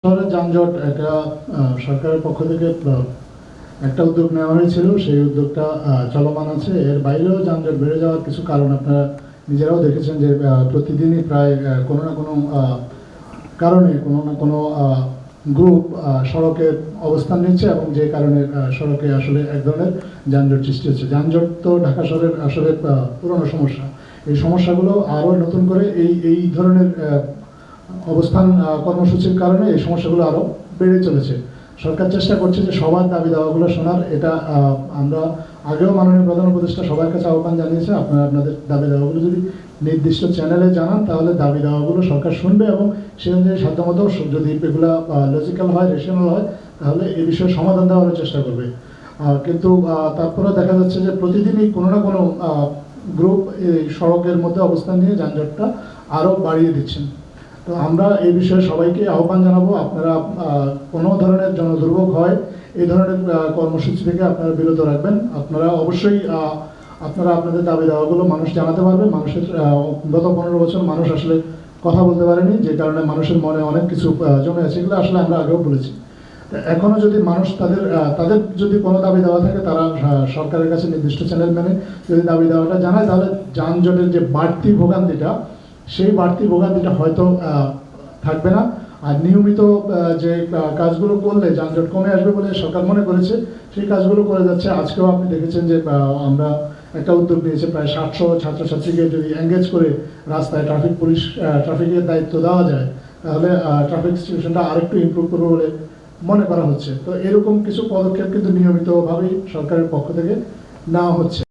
শহরের যানজট একটা সরকারের পক্ষ থেকে একটা উদ্যোগ নেওয়া হয়েছিল, সেই উদ্যোগটা চলমান আছে। এর বাইরেও যানজট বেড়ে যাওয়ার কিছু কারণ আপনারা নিজেরাও দেখেছেন যে প্রতিদিনই প্রায় কোনো না কোনো কারণে কোনো না কোনো গ্রুপ সড়কে অবস্থান নিচ্ছে এবং যে কারণে সড়কে আসলে এক ধরনের যানজট সৃষ্টি হচ্ছে। যানজট তো ঢাকা শহরের আসলে পুরনো সমস্যা। এই সমস্যাগুলো আরও নতুন করে এই ধরনের অবস্থান কর্মসূচির কারণে এই সমস্যাগুলো আরও বেড়ে চলেছে। সরকার চেষ্টা করছে যে সবার দাবি দাওয়াগুলো শোনার। এটা আমরা আগেও মাননীয় প্রধান উপদেষ্টা সবার কাছে আহ্বান জানিয়েছে, আপনারা আপনাদের দাবি দাওয়াগুলো যদি নির্দিষ্ট চ্যানেলে জানান তাহলে দাবি দাওয়াগুলো সরকার শুনবে এবং সে অনুযায়ী সাধ্যমতো যদি এগুলো লজিক্যাল হয়, রেশনাল হয়, তাহলে এই বিষয়ে সমাধান দেওয়ার চেষ্টা করবে। কিন্তু তারপরেও দেখা যাচ্ছে যে প্রতিদিনই কোনো না কোনো গ্রুপ এই সড়কের মধ্যে অবস্থান নিয়ে যানজটটা আরও বাড়িয়ে দিচ্ছেন। তো আমরা এই বিষয়ে সবাইকে আহ্বান জানাবো, আপনারা কোনো ধরনের জনদুর্ভোগ হয় এই ধরনের কর্মসূচি থেকে আপনারা বিরত রাখবেন। আপনারা অবশ্যই আপনারা আপনাদের দাবি দাওয়াগুলো মানুষ জানাতে পারবে। মানুষের গত 15 বছর মানুষ আসলে কথা বলতে পারেনি, যে কারণে মানুষের মনে অনেক কিছু জমে আছে। এগুলো আসলে আমরা আগেও বলেছি। এখনও যদি মানুষ তাদের যদি কোনো দাবি দেওয়া থাকে, তারা সরকারের কাছে নির্দিষ্ট চ্যানেল মেনে যদি দাবি দেওয়াটা জানায়, তাহলে যানজটের যে বাড়তি ভোগান্তিটা, সেই বাড়তি ভোগান্তিটা হয়তো থাকবে না। আর নিয়মিত যে কাজগুলো করলে যানজট কমে আসবে বলে সরকার মনে করেছে, সেই কাজগুলো করে যাচ্ছে। আজকেও আপনি দেখেছেন যে আমরা একটা উদ্যোগ নিয়েছে, প্রায় 700 ছাত্রছাত্রীকে যদি এঙ্গেজ করে রাস্তায় ট্রাফিকের দায়িত্ব দেওয়া যায়, তাহলে ট্রাফিক সিচুয়েশনটা আরেকটু ইমপ্রুভ করবে বলে মনে করা হচ্ছে। তো এরকম কিছু পদক্ষেপ কিন্তু নিয়মিতভাবেই সরকারের পক্ষ থেকে নেওয়া হচ্ছে।